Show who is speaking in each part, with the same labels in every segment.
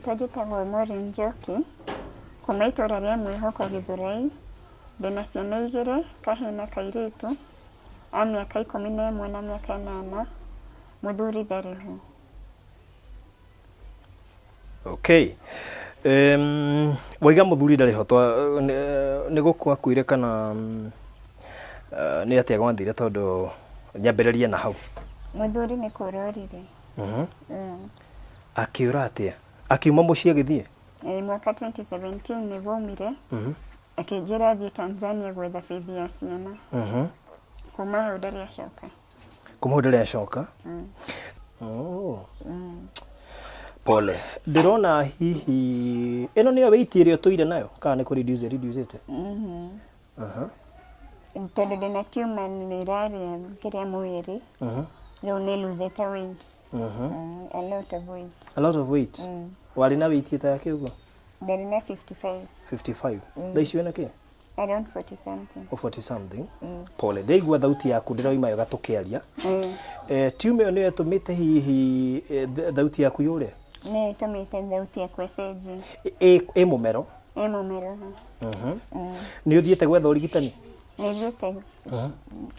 Speaker 1: rĩtwa njĩtagwo Maureen Njoki, kuma itũra rĩa Mwĩhoko Gĩthũrai. Ndĩna ciana 2, kahĩĩ na kairĩtu, a mĩaka 11 na mĩaka 8. Mũthuri ndarĩ ho.
Speaker 2: Okay. Waiga mũthuri ndarĩ ho, nĩ gũkua kuire kana nĩ atĩa gwathire, tondũ nyambĩrĩrie na hau.
Speaker 1: Mũthuri nĩ kũũra orire.
Speaker 2: Akĩũra atĩa? Akiuma mũciĩ agĩthiĩ?
Speaker 1: Mwaka 2017 nĩguo aumire. Akĩnjĩra athiĩ Tanzania gwetha bithi ya ciana. Kuma hau ndarĩ acoka.
Speaker 2: Kuma hau ndarĩ acoka? Pole. Ndĩrona hihi ĩno nĩyo weight ĩrĩa ũtũire nayo, kana nĩ reduce-ĩte?
Speaker 1: Tondũ ndĩna tumor nĩ ĩrarĩa kĩrĩa mwĩrĩ. Rĩu nĩ losete weight. A lot of weight.
Speaker 2: A lot of weight? Warĩ na weight ta yake ũguo?
Speaker 1: Ndarĩ na 55.
Speaker 2: 55? Thaa ici wĩna kĩ?
Speaker 1: Around 40 something.
Speaker 2: 40 something? Pole. Ndaigua thauti yaku ndĩroima wega tũkĩaria. Tumor ĩyo nĩyo ĩtũmĩte hihi thauti yaku yũre?
Speaker 1: Nĩ ĩtũmĩte thauti yakwa ĩcenjie.
Speaker 2: Ĩ mũmero?
Speaker 1: Ĩ mũmero.
Speaker 2: Nĩ ũthiĩte gwetha ũrigitani?
Speaker 1: Nĩ thiĩte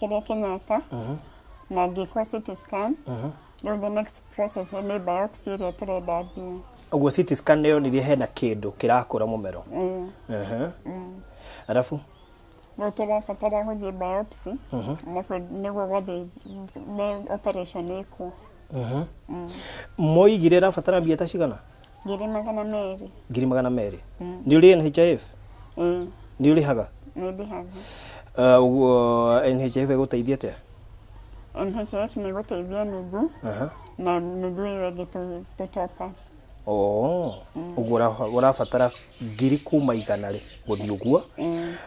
Speaker 1: kĩrĩa Kenyatta na ngĩkwo CT scan. Rĩu the next process nĩ biopsy ĩrĩa tũrenda mbia.
Speaker 2: Ũguo CT scan nĩyonirie hena kĩndũ kĩrakũra mũmero? Arabu?
Speaker 1: Rĩu tũrabatara gũthiĩ biopsy, nĩguo gathiĩ operation ĩkuo.
Speaker 2: Moigire ĩrabatara mbia ta cigana?
Speaker 1: 200,000.
Speaker 2: 200,000? Nĩ ũrĩ NHIF? Nĩ ũrĩhaga?
Speaker 1: Nĩ ndĩhaga.
Speaker 2: Ũguo NHIF ĩgũteithia atĩa?
Speaker 1: NHIF nĩ ĩgũteithia nuthu, na nuthu ĩyo ĩngĩ tũtopa.
Speaker 2: Ũguo ũrabatara 1,000 kuma 100 rĩ gũthiĩ ũguo,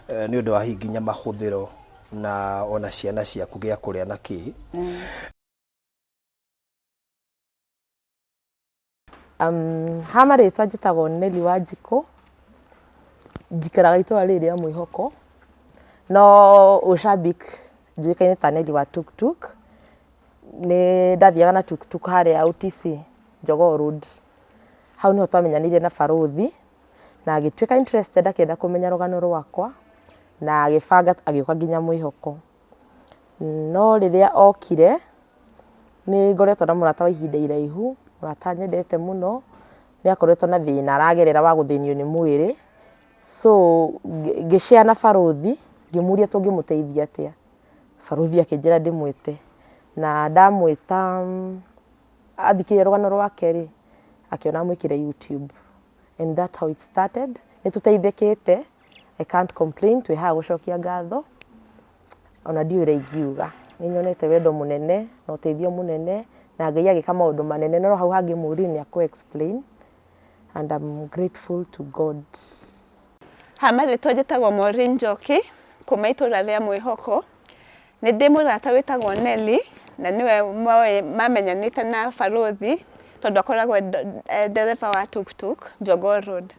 Speaker 2: nĩ ũndũ wa hihi nginya mahũthĩro na ona ciana ciaku gĩa kũrĩa na kĩ.
Speaker 3: Ha marĩtwa njĩtagwo Nelly Wanjikũ, njikaraga itũra rĩrĩ rĩa Mwĩhoko, no ũcambik njuĩkaine ta Nelly wa tuktuk. Nĩ ndathiaga na tuktuk harĩa UTC Jogoo Road. Hau niho twamenyanire na Barothi, na agĩtuĩka interested akĩenda kũmenya rũgano rwakwa, na agĩbanga agĩũka nginya Mwĩhoko. No rĩrĩa okire, nĩ ngoretwo na mũrata wa ihinda iraihu, mũrata nyendete mũno, nĩ akoretwo na thĩna aragerera wa gũthĩnio nĩ mwĩrĩ. So ngĩshare na Barothi, ngĩmũria tũngĩmũteithia atĩa. Barothi akĩnjĩra ndĩmwĩte, na ndamwĩta athikĩrĩrie rũgano rwake rĩ, akĩona mwĩkĩre YouTube, and that's how it started. Nĩ tũteithĩkĩte, I can't complain, twĩ haha gũcokia ngatho, ona ndiũĩ ũrĩa ingiuga. Nĩ nyonete wendo mũnene na ũteithio mũnene, na Ngai agĩka maũndũ manene, no hau hangĩ mũũri nĩ explain, and I'm grateful to God.
Speaker 4: Marĩtwa njĩtagwo Maureen Njoki, kuma itũra rĩa Mwĩhoko. Nĩ ndĩ mũrata wĩtagwo Nelly, na nĩwe mamenyanĩte na Barothi, tondũ akoragwo ndereba wa tuktuk Jogoo Road.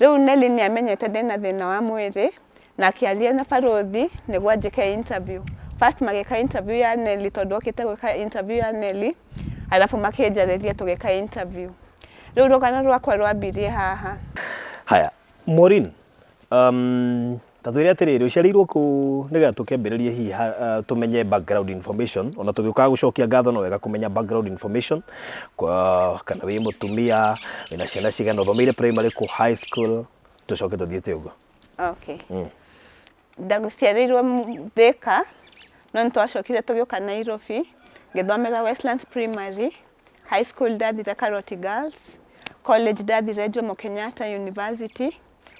Speaker 4: Rĩu Nelly nĩ amenyete ndĩna thĩna wa mwĩrĩ, na akĩaria na Barothi nĩguo anjĩke interview. First magĩka interview ya Nelly, tondũ okĩte gwĩka interview ya Nelly, arabu makĩnjarĩria tũgĩka interview. Rĩu rũgano rwakwa rwambirie haha.
Speaker 2: Haya, Maureen, ta twĩre atĩrĩrĩ, ũciarĩirwo kũ, nĩgetha tũkĩambĩrĩrie hihi tũmenye background information, ona tũgĩũkaga gũcokia ngatho no wega kũmenya background information, kana wĩ mũtumia, wĩna ciana cigana, ũthomeire primary kũ, high school, tũcoke tũthiĩte ũguo.
Speaker 4: Okay. Ndaciarĩirwo Thika, no nĩ twacokire tũgĩũka Nairobi, ngĩthomera Westlands Primary, high school ndathire Karoti Girls, college ndathire Jomo Kenyatta University,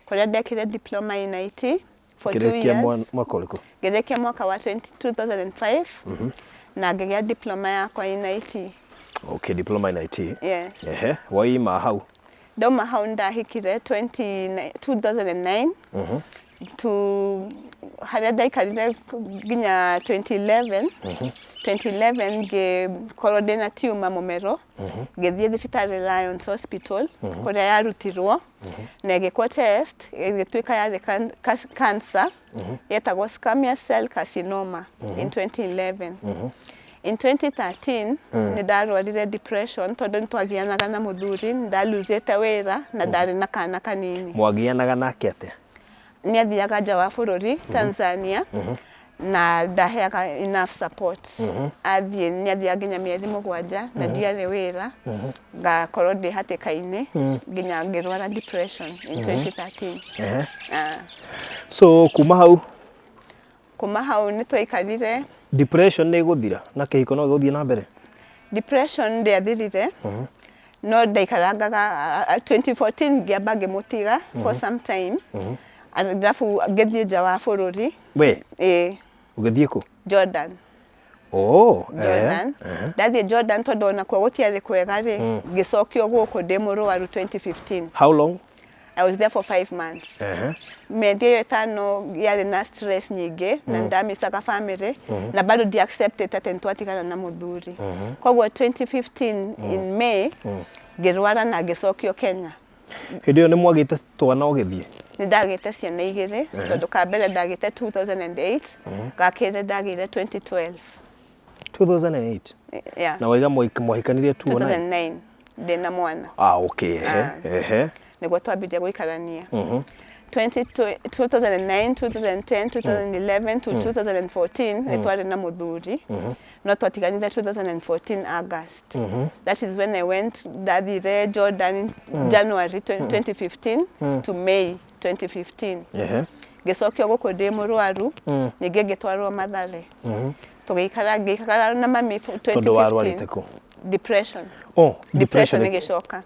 Speaker 4: kũrĩa ndekire diploma in IT for 2 years.
Speaker 2: Mwaka ũrĩkũ?
Speaker 4: Ngĩrĩkia mwaka wa 2005, na ngĩgĩa diploma yakwa in IT.
Speaker 2: Okay, diploma in IT.
Speaker 4: Yes.
Speaker 2: Waima hau?
Speaker 4: Ndauma hau ndahikire 2009 to harĩa ndaikarire nginya 2011. 2011 ngĩkorwo ndĩna tumor mũmero, ngĩthiĩ thibitarĩ Lions Hospital, kũrĩa yarutirwo, na ĩgĩkwo test, ĩgĩtuĩka yarĩ cancer, yetagwo squamous cell carcinoma in 2011. In 2013 nĩ ndarwarire depression tondũ nĩtwagianaga na mũthuri, ndaluzĩte wĩra na ndarĩ na kana kanini.
Speaker 2: Mwagianaga nake atĩa?
Speaker 4: Nĩ athiaga nja wa bũrũri Tanzania na ndaheaga enough support. Nĩ athiaga nginya mĩeri 7 na ndiarĩ wĩra, ngakorwo ndĩ hatĩka-inĩ nginya ngĩrwara depression in 2013.
Speaker 2: So kuma hau
Speaker 4: nĩ twaikarire.
Speaker 2: Depression nĩ gũthira na kĩhiko no gĩgũthiĩ na mbere?
Speaker 4: Depression ndĩathirire, no ndaikarangaga 2014 ngĩamba ngĩmũtiga for some time. Alafu ngĩthiĩ nja wa bũrũri.
Speaker 2: We? Ũgĩthiĩ kũ?
Speaker 4: Jordan.
Speaker 2: Jordan.
Speaker 4: Ndathiĩ Jordan tondũ ona kuo gũtiarĩ kwega rĩ, ngĩcokio gũkũ ndĩ mũrwaru 2015.
Speaker 2: How long?
Speaker 4: I was there for 5 months. Mĩeri ĩyo 5 yarĩ na stress nyingĩ na ndamisaga family na bado ndi accepted atĩ nĩtwatigana na mũthuri. Koguo 2015 in May ngĩrwara na ngĩcokio Kenya.
Speaker 2: Hĩndĩ ĩyo nĩ mwagĩte twana ũgĩthiĩ?
Speaker 4: Nĩ ndagĩte ciana 2 tondũ ka mbere ndagĩte 2008, ga kerĩ ndagĩire 2012.
Speaker 2: 2008?
Speaker 4: Yeah.
Speaker 2: Na waiga mwahikanirie
Speaker 4: 2009 ndĩna mwana.
Speaker 2: Okay.
Speaker 4: Nĩguo twambirie gũikarania. 2009, 2010, 2011 to 2014 nĩ twarĩ na mũthuri. No twatiganire 2014 August. That is when I went ndathire Jordan January 2015 to May 2015. Ngĩcokio gũkũ ndĩ mũrwaru, ningĩ ngĩtwarwo Mathare. Ngĩikara na mami 2015.
Speaker 2: Tondũ warwarĩte kũ?
Speaker 4: Depression.
Speaker 2: Depression
Speaker 4: ĩgĩcoka.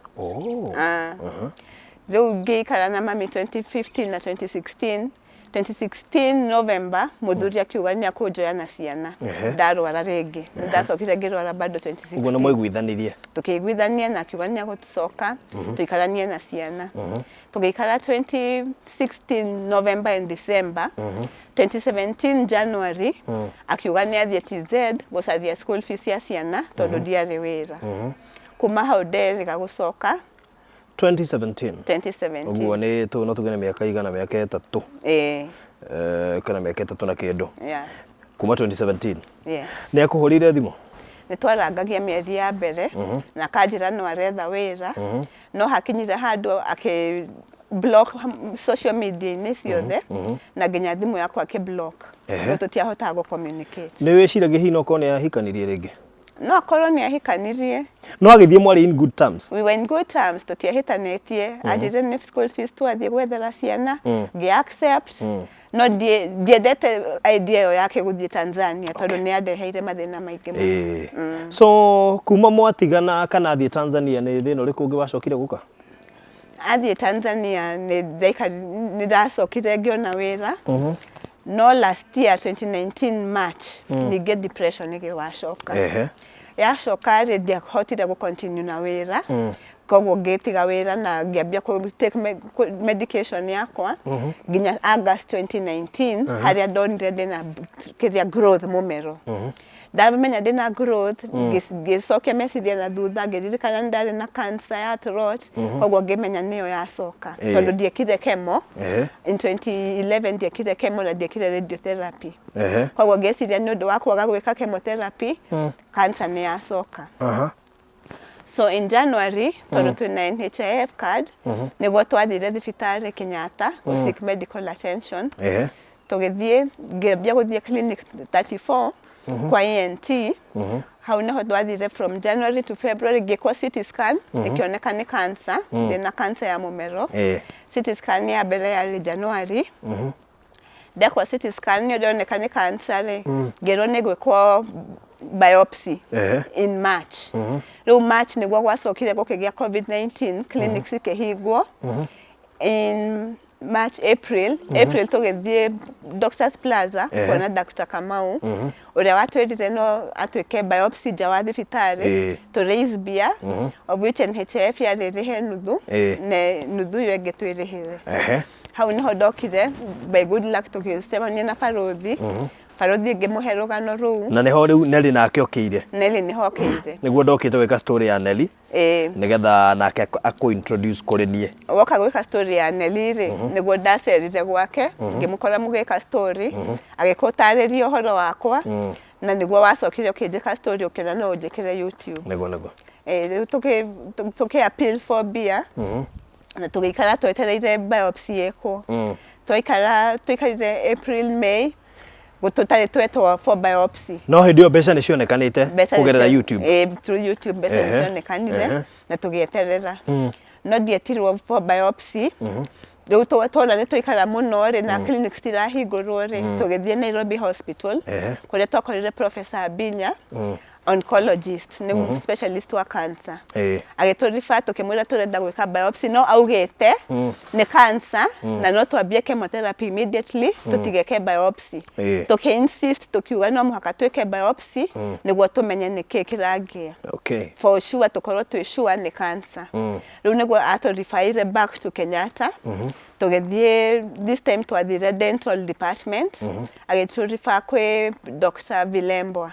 Speaker 4: Rĩu ngĩikara na mami 2015 na 2016. 2016 November mũthuri akiuga nĩ akũnjoya na ciana. Ndarwara rĩngĩ. Ndacokire ngĩrwara bado 2016.
Speaker 2: Ũguo nĩ mwaiguithanirie?
Speaker 4: Tukĩiguithania na akiuga nĩ agũtucoka tuikaranie na ciana. Tũgĩikara 2016 November and December. 2017 January akiuga nĩ athiĩ TZ gũcaria school fees ya ciana tondũ ndiarĩ wĩra. Kuma hau nderĩga gũcoka
Speaker 2: 2017. Ũguo nĩ no tuge nĩ mĩaka igana, mĩaka 3. Kana mĩaka 3 na kĩndũ. Kuma 2017.
Speaker 4: Yes.
Speaker 2: Nĩ akũhũrĩire thimũ?
Speaker 4: Nĩ twarangagia mĩeri ya mbere na kanjĩra no aretha wĩra, no hakinyire handũ block social media-inĩ ciothe na nginya thimũ yakwa block. Tũtiahotaga gũ-communicate.
Speaker 2: Nĩ wĩciragia hihi no korwo nĩ ahikanirie rĩngĩ?
Speaker 4: No akorwo nĩ ahikanirie.
Speaker 2: No agĩthiĩ mwarĩ in good terms?
Speaker 4: We were in good terms, tũtiahĩtanĩtie. Anjĩrire nĩ school fees twathiĩ gwethera ciana, ngĩ-accept. No ndiendete idea ĩyo yake gũthiĩ Tanzania tondũ nĩ andeheire mathĩna maingĩ mũno.
Speaker 2: So kuma mwatigana kana athiĩ Tanzania nĩ thĩna ũrĩkũ ũngĩ wacokire gũka?
Speaker 4: Athiĩ Tanzania nĩ ndacokire ngĩona wĩra. No last year 2019 March ningĩ depression ĩgĩwacoka. Yacoka rĩ ndiahotire gũ-continue na wĩra. Koguo ngĩtiga wĩra na ngĩambia take medication yakwa nginya August 2019 harĩa ndonire ndĩna kĩrĩa growth mũmero. Ndamenya ndĩna growth ngĩcokia meciria na thutha ngĩririkana ndarĩ na cancer ya throat, koguo ngĩmenya nĩyo yacoka tondũ ndiekire chemo. In 2011 ndiekire chemo na ndiekire radiotherapy. Koguo ngĩciria nĩ ũndũ wa kwaga gwĩka chemotherapy cancer nĩ yacoka. So in January tondũ twĩna NHIF card nĩguo twathire thibitarĩ Kenyatta gũ seek medical attention. Tũgĩthiĩ ngĩambia gũthiĩ clinic 34 kwa ENT. Hau nĩho twathire from January to February ngĩkwo CT scan ĩkĩoneka nĩ cancer, ndĩna cancer ya mũmero. CT scan ya mbere yarĩ January. Ndekwo CT scan nĩ ndoneka nĩ cancer rĩ, ngĩrwo nĩ gwĩkwo biopsy in March. Rĩu March nĩguo gwacokire gũkĩgĩa COVID-19, clinics ikĩhingwo. In March, April tũgĩthiĩ Doctors Plaza kuona Dr. Kamau ũrĩa watwĩrire no atwĩke biopsy nja wa thibitarĩ to raise mbia of which NHIF yarĩrĩhe nuthu na nuthu yo ĩngĩ twĩrĩhĩre. Hau nĩho ndokire by good luck tũgĩcemania na barothi. Barothi ngĩmũhe rũgano rũu. Na
Speaker 2: nĩho rĩu Nelly nake okĩire?
Speaker 4: Nelly nĩho okĩire.
Speaker 2: Nĩguo ndokĩte gwĩka story ya Nelly nĩgetha nake akũ-introduce kũrĩ niĩ.
Speaker 4: Woka gwĩka story ya Nelly rĩ, nĩguo ndacerire gwake ngĩmũkora mũgĩka story agĩkũtarĩria ũhoro wakwa na niguo wacokire ukinjika story ukina no unjikire YouTube
Speaker 2: Nego
Speaker 4: rĩu tuki appeal for beer na tugikara twetereire biopsy eko twikarire April May gututari twetwo for biopsy
Speaker 2: no hindi yo mbeca ni cionekanite kugerera YouTube
Speaker 4: through YouTube mbeca ni cionekanire na tugieterera no ndietirwo for biopsy rĩu twona nĩ twaikara mũno rĩ na clinics tirahingũrwo rĩ tũgĩthiĩ Nairobi Hospital kũrĩa twakorire Professor Abinya oncologist nĩ specialist wa cancer agĩtũriba tũkĩmwĩra tũrenda gwĩka biopsy no augĩte nĩ cancer na no twambie chemotherapy immediately tũtigeke biopsy tũkĩ-insist tũkiuga no mũhaka twĩke biopsy nĩguo tũmenye nĩkĩ kĩrangĩa for sure tũkorwo twĩ sure nĩ cancer rĩu nĩguo atũribaire back to Kenyatta tũgĩthiĩ this time twathire dental department agĩtũriba kwĩ Dr. Vilembwa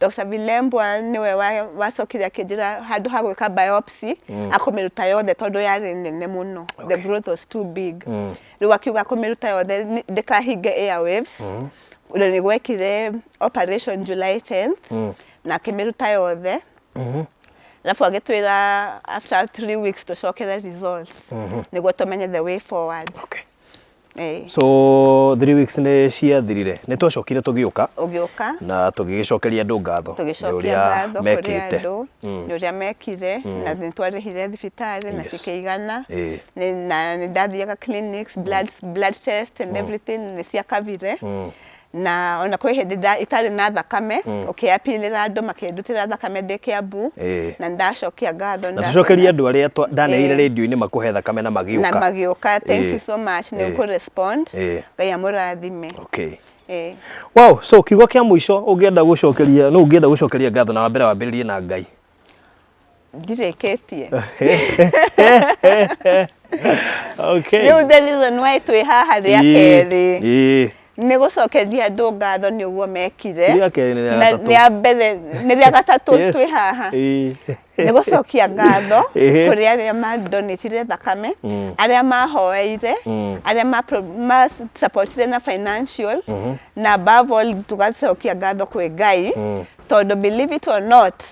Speaker 4: Dr. Vilembwa niwe wacokire akĩnjĩra handũ ha gwĩka biopsy akũmĩruta yothe tondũ yarĩ nene mũno the growth was too big rĩu akiuga akũmĩruta yothe ndĩkahinge airwaves nĩ gwekire operation July 10th na akĩmĩruta yothe alafu agĩtwĩra after 3 weeks tũcokere results nĩguo tũmenye the way forward
Speaker 2: so 3 weeks nĩ ciathirire nĩ twacokire tũgĩũka na tũgĩgĩcokeria andũ ngatho
Speaker 4: ũrĩa mekĩte ũrĩa mekire na nĩ twarĩhire thibitarĩ na cikĩigana na nĩ ndathiaga clinics blood test and everything nĩ ciakavire na ona kwĩ hĩndĩ itarĩ na thakame ũkĩapilĩra andũ makĩndutĩra thakame ndĩ Kiambu na ndacokia ngatho
Speaker 2: na tucokeria andũ arĩa ndaneire radio-inĩ makũhe thakame na magĩũka
Speaker 4: thank you so much nĩ ũkũ respond Ngai amũrathime
Speaker 2: wow so kiugo kĩa mũico ũngĩenda gũcokeria ngatho na wambere wambĩrĩrie na Ngai
Speaker 4: ndirĩkĩtie rĩu the reason why twĩ haha rĩa kerĩ nĩ gũcokeria andũ ngatho nĩ ũguo mekire rĩa mbere nĩ rĩa gatatũ twĩ haha nĩ gũcokia ngatho kũrĩ arĩa mandonĩtire thakame arĩa mahoeire arĩa ma-supportire na financial na above all tũgacokia ngatho kwĩ Ngai tondũ believe it or not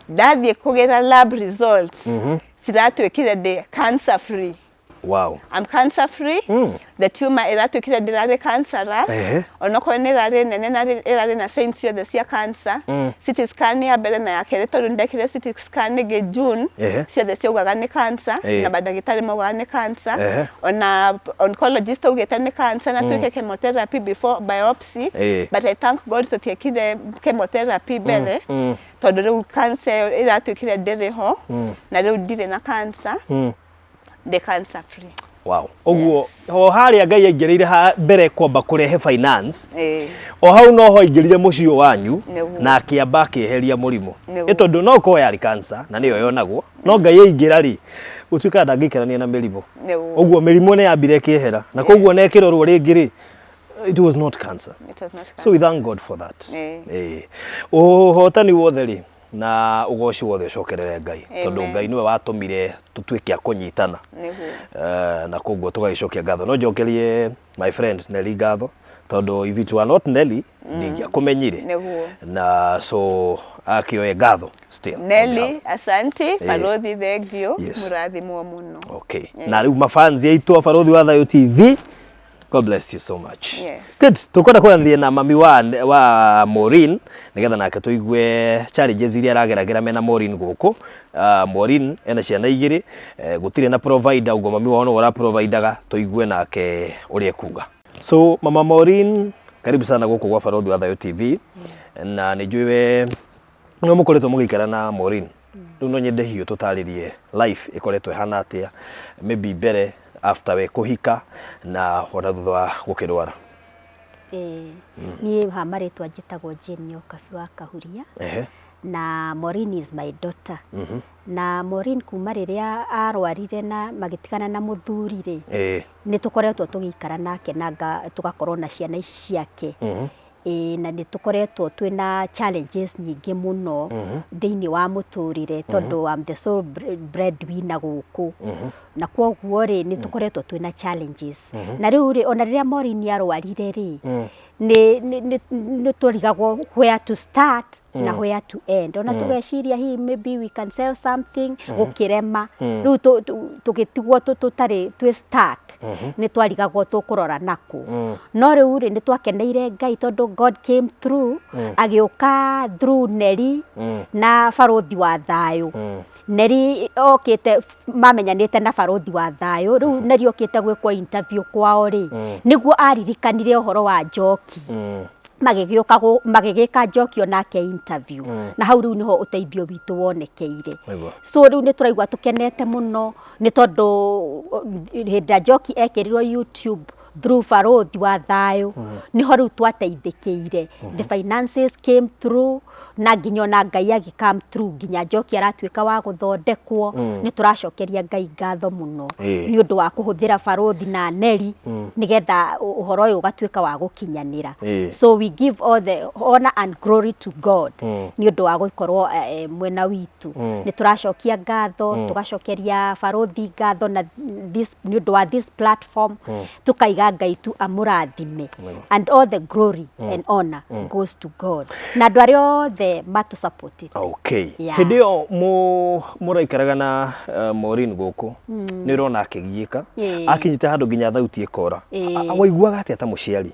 Speaker 4: ndathiĩ kũgĩra lab results ciratuĩkire ndĩ cancer free.
Speaker 2: Wow.
Speaker 4: I'm cancer free. The tumor ĩratuĩkire ndĩrarĩ cancerous. Onokorwo nĩ ĩrarĩ nene na ĩrarĩ na signs ciothe cia cancer. CT scan ya mbere na ya kerĩ tondũ ndekire CT scan ĩngĩ June. Ciothe ciaugaga nĩ cancer na mandagĩtarĩ maugaga nĩ cancer. Ona oncologist augĩte nĩ cancer na twĩke chemotherapy before biopsy. But I thank God tũtiekire chemotherapy mbere. Tondũ rĩu cancer ĩratuĩkire ndĩrĩ ho na rĩu ndirĩ na cancer. The cancer free.
Speaker 2: Wow. Oguo ho haria Ngai aingĩrĩire mbere kwamba kũrehe finance. O hau no ho aingĩrire mũciĩ wanyu na akĩamba akĩeheria mũrimũ. Tondũ no ko yarĩ cancer na nĩyo yonagwo. No Ngai aingĩra rĩ gũtuĩka ndangĩikarania na mĩrimũ. Oguo mĩrimũ nĩ yambire kĩehera na koguo na ĩkĩrorwo rĩngĩ rĩ it was not cancer. So we thank God for that. Ũhotani wothe rĩ na ugoci wothe ucokerere Ngai tondu Ngai niwe watũmire tutuĩke kũnyitana na koguo tũgagĩcokia ngatho no njokerie my friend Nelly ngatho tondu if it were not Nelly ndingĩakũmenyire na so akĩoe ngatho still
Speaker 4: Nelly asante Farothi thengio mũrathimwo mũno
Speaker 2: na rĩu mafans aitũ Farothi wa Thayo TV God bless you so much. Good. Tukwenda kuanzia na mami wa Maureen nigetha nake tuigue challenges iria arageragera mena Maureen guku. Maureen ena ciana igiri gutire na provider ugo mami wao no ora providerga tuigue nake uria kuga. So mama Maureen karibu sana guku kwa Farothi wa Thayo TV na nijuwe no mukoretwo mugikara na Maureen. Riu no nyende hiyo tutaririe life ikoretwo hana atia maybe bere after we kuhika na ona thutha wa gukirwara
Speaker 5: ni hamaretwa njitagwo Jane Okabi wa Kahuria na Maureen is my daughter na Maureen kuma rĩrĩa arwarire na magitikana na muthuri rĩ ni tukoretwo tugikara nake na tugakorwo na ciana ici ciake na nĩ tukoretwo twina challenges nyingĩ mũno thĩinĩ wa mũtũrĩre tondũ I'm the sole breadwinner gũkũ na kwoguo rĩ nĩ tukoretwo twina challenges na rĩu rĩ ona rĩrĩa Maureen arwarire rĩ nĩ tũrigagwo where to start na where to end. Ona tũgeciria hihi maybe we can sell something gũkĩrema. Rĩu tũgĩtigwo tũtarĩ twĩ stuck. Nĩ twarigagwo tũkũrora nakũ. No rĩu rĩ nĩ twakeneire Ngai tondũ God came through agĩũka through Neri na barothi wa thayũ. Neri okĩte mamenyanĩte na barothi wa thayũ. Rĩu Neri okĩte gwĩkwo interview kwao rĩ nĩguo aririkanire ũhoro wa Njoki. Magĩgĩka Njoki onake interview na hau rĩu niho ũteithio witũ wonekeire. So rĩu nĩ tũraigua tũkenete mũno nĩ tondũ hĩndĩ Njoki ekĩrirwo YouTube through barothi wa thayũ niho rĩu twateithĩkĩire. The finances came through na nginya ona Ngai agĩ-come through nginya Njoki aratuĩka wa gũthondekwo. Nĩ tũracokeria Ngai ngatho mũno nĩ ũndũ wa kũhũthĩra barothi na Neri nĩgetha ũhoro ũyũ ũgatuĩka wa gũkinyanĩra. So we give all the honor and glory to God nĩ ũndũ wa gũkorwo mwena witũ. Nĩ tũracokia ngatho tũgacokeria barothi ngatho na nĩ ũndũ wa this platform tukaiga Ngai tu amũrathime. And all the glory and honor goes to God. Na andũ arĩa othe matu supported.
Speaker 2: Okay. Hĩndĩ ĩyo mũraikaraga na Maureen gũkũ nĩ ũrona akĩgiĩka akinyite handũ nginya thauti ĩkora. Waiguaga atĩa ta mũciari?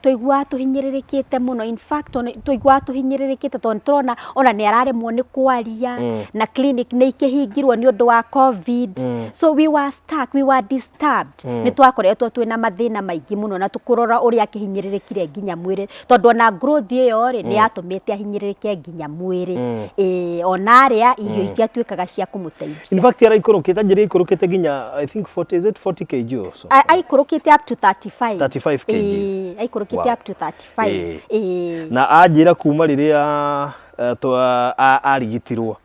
Speaker 5: Tũiguaga tũhinyĩrĩrĩkĩte mũno. In fact tũiguaga tũhinyĩrĩrĩkĩte tondũ tũrona ona nĩ araremwo nĩ kwaria na clinic nĩ ikĩhingirwo nĩ ũndũ wa COVID. So we were stuck, we were disturbed. Nĩ twakoretwo twĩna mathĩna maingĩ mũno na tũkũrora ũrĩa akĩhinyĩrĩrĩkire nginya mwĩrĩ tondũ ona growth ĩyo rĩ nĩ yatũmĩte ahinyĩrĩrĩke nginya mwĩrĩ. Ona arĩa irio itiatuĩkaga cia kũmũteithia.
Speaker 2: In fact araikũrũkĩte njĩra ikũrũkĩte nginya I think 40 kg or so.
Speaker 5: Aikũrũkĩte up to 35
Speaker 2: kg.
Speaker 5: Aikũrũkĩte up to 35.
Speaker 2: Na anjĩra kuma rĩrĩa arigitirwo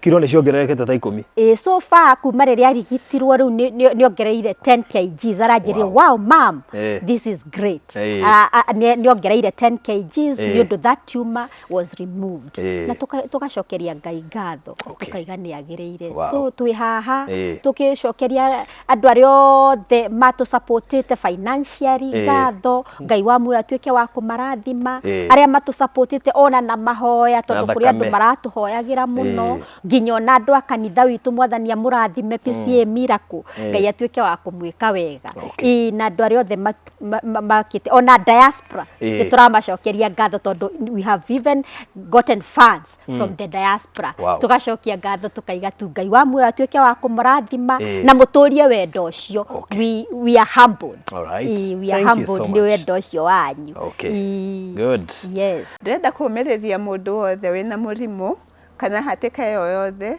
Speaker 2: kiro nĩ ciongererekete ta 10.
Speaker 5: So far kuma rĩrĩa arigitirwo rĩu nĩ ongereire 10 kgs. Aranjĩria wow mom this is great. Nĩ ongereire 10 kgs nĩ ũndũ that tumor was removed. Na tũgacokeria Ngai ngatho tũkaiga nĩ agĩrĩire. So twĩ haha tũkĩcokeria andũ arĩa othe matũ supportĩte financially ngatho. Ngai wa muoyo atuĩke wa kũmarathima. Arĩa matũ supportĩte ona na mahoya tondũ kũrĩ andũ maratũhoyagĩra mũno nginya ona andũ a kanitha witũ Mwathani amũrathime PCA Miracle Ngai atuĩke wa kũmwĩka wega. Na andũ arĩa othe makĩte ona diaspora nĩ tũramacokeria ngatho tondũ we have even gotten funds from the diaspora. Tũgacokia ngatho tũkaiga tu Ngai wa muoyo atuĩke wa kũmũrathima na mũtũrie wendo ũcio. We are humbled. We are humbled nĩ wendo ũcio wanyu.
Speaker 2: Good.
Speaker 5: Yes.
Speaker 4: Ndĩrenda kũũmĩrĩria mũndũ wothe wĩna mũrimũ kana hatĩka ĩyo yothe.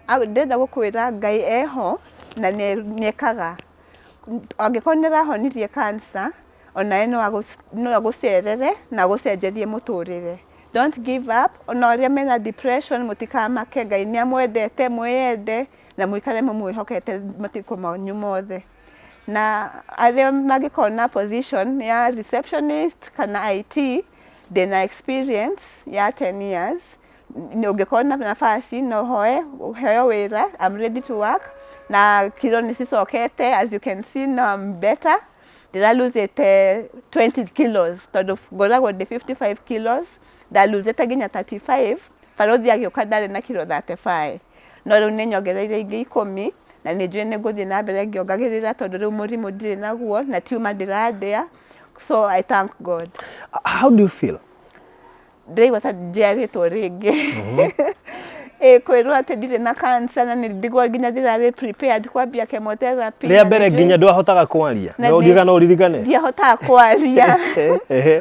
Speaker 4: Ndĩrenda gũkwĩra Ngai eho na nĩekaga. Angĩkorwo nĩrahonirie cancer ona no agũcerere na agũcenjerie mũtũrĩre. Don't give up. Ona arĩa mena depression mũtikamake. Ngai nĩamwendete, mwĩyende na mũikare mũmwĩhokete matukũ manyu mothe. Na arĩa mangĩkorwo na position ya receptionist kana IT ndĩna experience ya 10 years. Ũngĩkorwo na nafasi no hoe ũheo wĩra. I'm ready to work. Na kilo nĩcicokete, as you can see now I'm better. Ndĩraluzĩte 20 kilos tondũ ngoragwo ndĩ 55 kilos. Ndaluzĩte nginya 35. Barothi agĩũka ndarĩ na kilo 35. No rĩu nĩnyongereire ingĩ 10 na nĩnjũĩ nĩngũthiĩ na mbere ngĩongagĩrĩra tondũ rĩu mũrimũ ndirĩ naguo na tumor ndĩrandĩa. So I thank God.
Speaker 2: How do you feel?
Speaker 4: Ndĩraigua ta njiarĩtwo rĩngĩ. Kwĩrwo atĩ ndirĩ na cancer na nĩndigua nginya ndĩrarĩ prepared kwambia chemotherapy.
Speaker 2: Rĩa mbere nginya ndwahotaga kwaria. No uririkane? Ndiahotaga
Speaker 4: kwaria.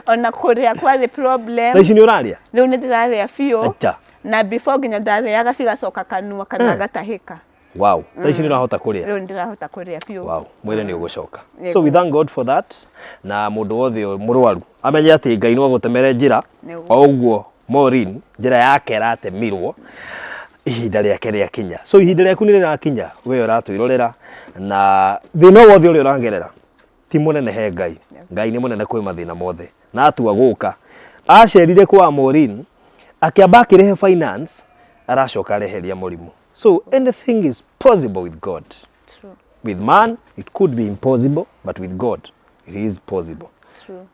Speaker 4: Ona kũrĩa kwarĩ problem.
Speaker 2: Na ici nĩ ũraria?
Speaker 4: Rĩu nĩ ndĩrarĩa biũ. Na before nginya ndarĩaga cigacoka kanua kana gatahĩka.
Speaker 2: Wow. Ta ici nĩ ũrahota kũrĩa?
Speaker 4: Rĩu ndirahota kũrĩa biũ.
Speaker 2: Wow. Mwĩrĩ nĩ ũgũcoka. So we thank God for that. Na mũndũ wothe mũrwaru amenye atĩ Ngai no agũtemere njĩra o ũguo Maureen njĩra yake ĩratemirwo ihinda rĩake rĩakinya. So ihinda rĩaku nĩ rĩrakinya we ũratwĩrorera na thĩna wothe ũrĩa ũrangerera ti mũnene he Ngai. Ngai nĩ mũnene kwĩ mathĩna mothe na atua gũka acerire kwa Maureen akĩamba akĩrehe finance aracoka areheria mũrimũ. So anything is possible with God.
Speaker 4: True.
Speaker 2: With man it could be impossible, but with God it is possible.
Speaker 4: True.